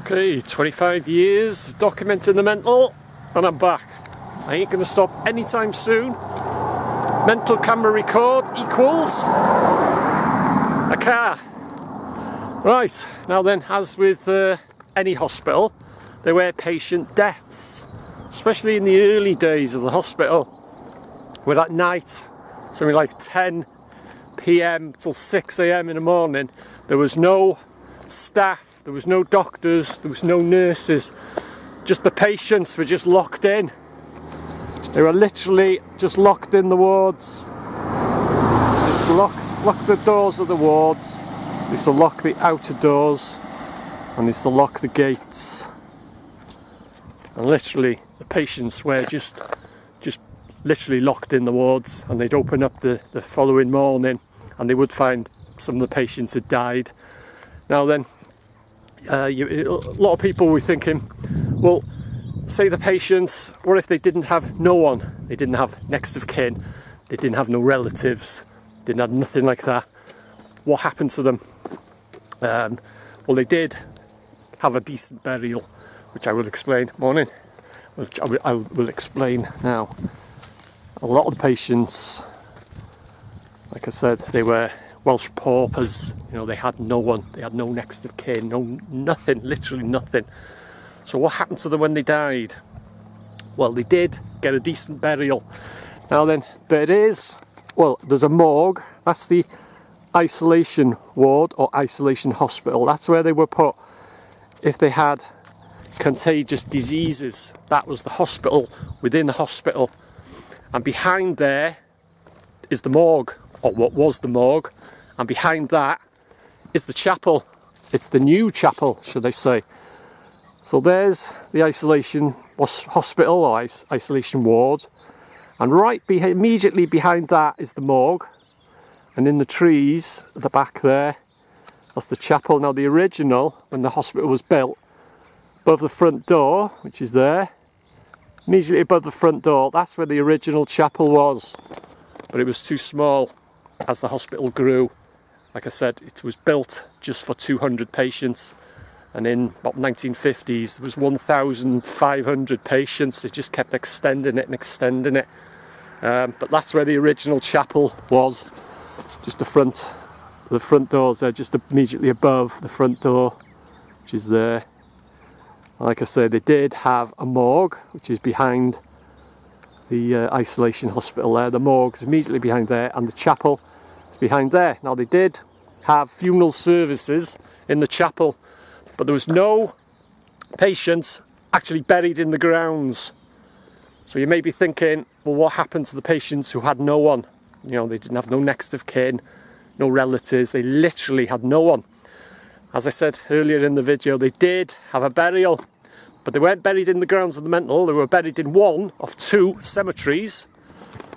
Okay, 25 years documenting the mental, and I'm back. I ain't gonna stop anytime soon. Mental camera record equals a car. Right, now then, as with any hospital, there were patient deaths, especially in the early days of the hospital, where at night, something like 10 PM till 6 AM in the morning, there was no staff, there was no doctors, there was no nurses, just the patients were just locked in. They were literally just locked in the wards. Just lock the doors of the wards. They used to lock the outer doors and they used to lock the gates. And literally the patients were just literally locked in the wards, and they'd open up the following morning and they would find some of the patients had died. Now then, a lot of people were thinking, well, say the patients, what if they didn't have no one? They didn't have next of kin, they didn't have no relatives, didn't have nothing like that. What happened to them? Well, they did have a decent burial, which I will explain. Morning. Which I will explain now. A lot of the patients, like I said, they were Welsh paupers. You know, they had no one, they had no next of kin, nothing, literally nothing. So what happened to them when they died? Well, they did get a decent burial. Now then, there's a morgue. That's the isolation ward or isolation hospital. That's where they were put if they had contagious diseases. That was the hospital within the hospital. And behind there is the morgue, or what was the morgue. And behind that is the chapel. It's the new chapel, should I say. So there's the isolation hospital or isolation ward. And immediately behind that is the morgue. And in the trees at the back there, that's the chapel. Now the original, when the hospital was built, above the front door, which is there, immediately above the front door, that's where the original chapel was. But it was too small as the hospital grew. Like I said, it was built just for 200 patients. And in about 1950s, there was 1,500 patients. They just kept extending it and extending it. But that's where the original chapel was. Just the front doors there, just immediately above the front door, which is there. Like I said, they did have a morgue, which is behind the isolation hospital there. The morgue is immediately behind there, and the chapel is behind there. Now they did have funeral services in the chapel, but there was no patients actually buried in the grounds. So you may be thinking, well, what happened to the patients who had no one? You know, they didn't have no next of kin, no relatives, they literally had no one. As I said earlier in the video, they did have a burial, but they weren't buried in the grounds of the mental. They were buried in one of two cemeteries,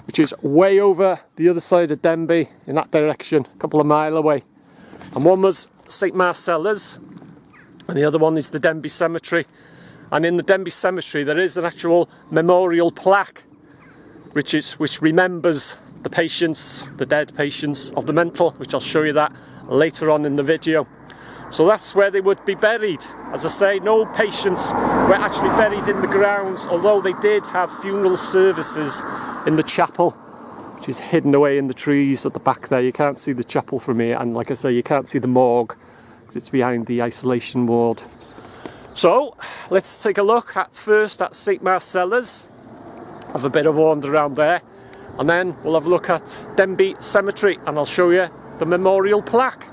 which is way over the other side of Denbigh, in that direction, a couple of miles away. And one was St Marcellus, and the other one is the Denbigh Cemetery. And in the Denbigh Cemetery there is an actual memorial plaque which remembers the patients, the dead patients of the mental, which I'll show you that later on in the video. So that's where they would be buried. As I say, no patients were actually buried in the grounds, although they did have funeral services in the chapel, which is hidden away in the trees at the back there. You can't see the chapel from here, and like I say, you can't see the morgue because it's behind the isolation ward. So let's take a look first at St Marcellus, have a bit of a wander around there, and then we'll have a look at Denbigh Cemetery and I'll show you the memorial plaque.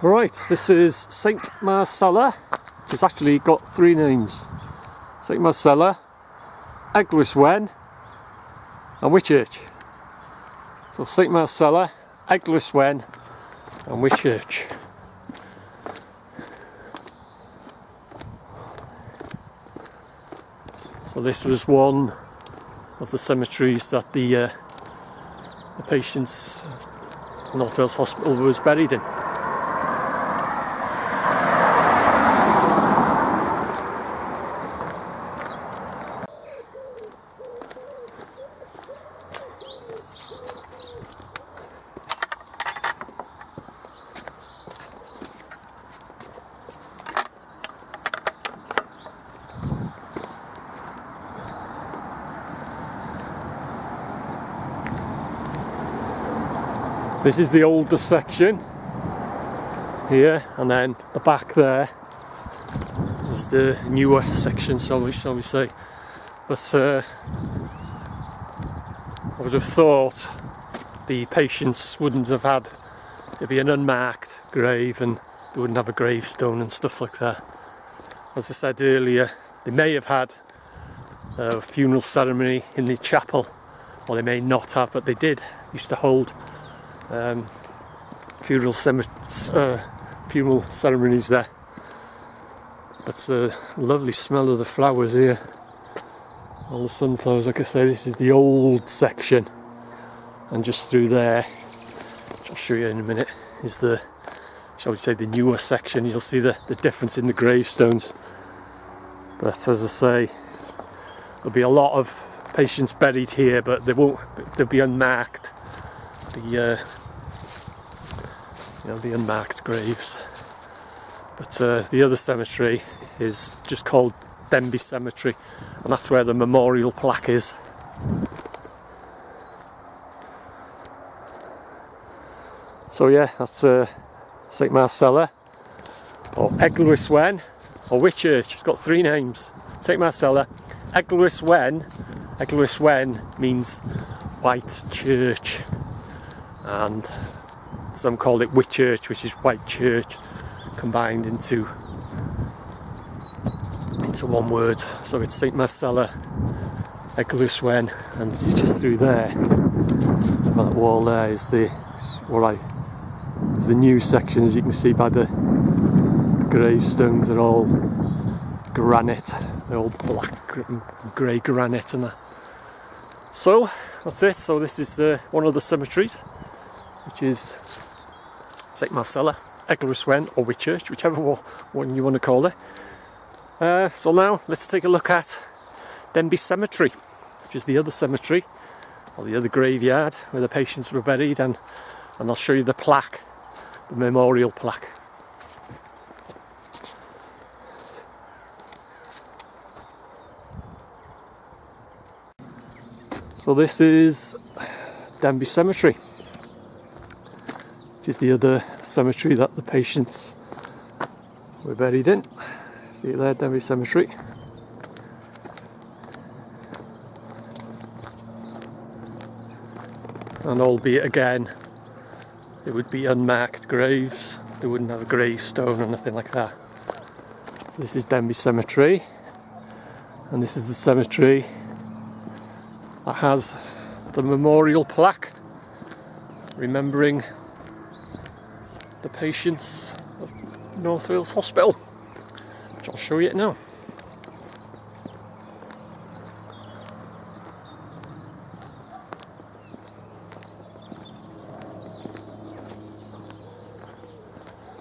Right, this is St Marcella, which has actually got three names. St Marcella, Anglesey and Whitchurch. So St Marcella, Anglesey and Whitchurch. So this was one of the cemeteries that the patients at North Wales Hospital was buried in. This is the older section here, and then the back there is the newer section, shall we say. But I would have thought the patients wouldn't have had, it'd be an unmarked grave and they wouldn't have a gravestone and stuff like that. As I said earlier, they may have had a funeral ceremony in the chapel, or they may not have, but they used to hold funeral ceremonies there. But the lovely smell of the flowers here, all the sunflowers. Like I say, this is the old section, and just through there, which I'll show you in a minute, is the, shall we say, the newer section. You'll see the difference in the gravestones. But as I say, there'll be a lot of patients buried here, but they'll be unmarked. The unmarked graves. But the other cemetery is just called Denbigh Cemetery, and that's where the memorial plaque is. So yeah, that's St Marcella, or Eglwys Wen, or Whitchurch. It's got three names: St Marcella, Eglwys Wen. Eglwys Wen means white church, and some call it Whitchurch, which is white church combined into one word. So it's St Marcella, Eglwys Wen, and just through there, on that wall there, is the new section. As you can see by the gravestones, they're all granite, they're all black grey granite and that. So that's it. So this is one of the cemeteries, which is St Marcella, Eglwys Wen, or Whitchurch, whichever one you want to call it. So now let's take a look at Denbigh Cemetery, which is the other cemetery, or the other graveyard where the patients were buried, and I'll show you the plaque, the memorial plaque. So this is Denbigh Cemetery, which is the other cemetery that the patients were buried in. See it there, Denbigh Cemetery. And albeit again, it would be unmarked graves, they wouldn't have a gravestone or nothing like that. This is Denbigh Cemetery, and this is the cemetery that has the memorial plaque remembering the patients of North Wales Hospital, which I'll show you it now.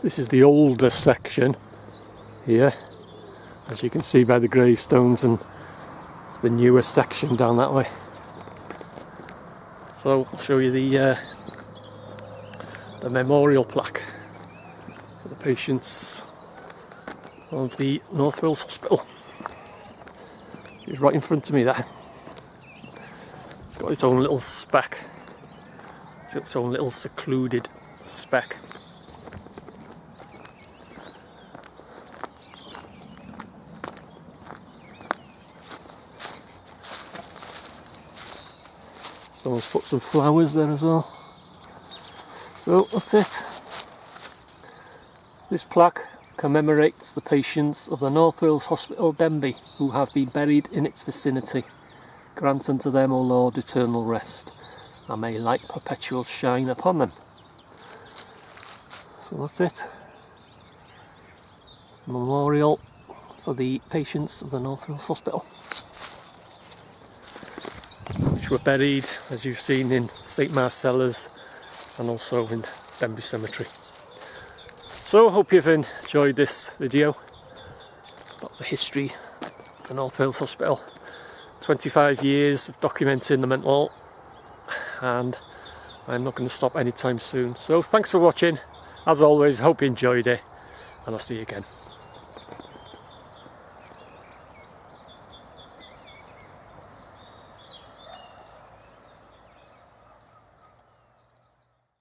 This is the older section here, as you can see by the gravestones, and it's the newer section down that way. So I'll show you the memorial plaque for the patients of the North Wales Hospital. It's right in front of me there. It's got its own little speck. It's its own little secluded speck. Someone's put some flowers there as well. So that's it. This plaque commemorates the patients of the North Wales Hospital Denbigh who have been buried in its vicinity. Grant unto them, O Lord, eternal rest, and may light perpetual shine upon them. So that's it. It's a memorial for the patients of the North Wales Hospital, which were buried, as you've seen, in St Marcella's and also in Denbigh Cemetery. So I hope you've enjoyed this video about the history of the North Wales Hospital. 25 years of documenting the mental, and I'm not going to stop anytime soon. So thanks for watching. As always, hope you enjoyed it, and I'll see you again.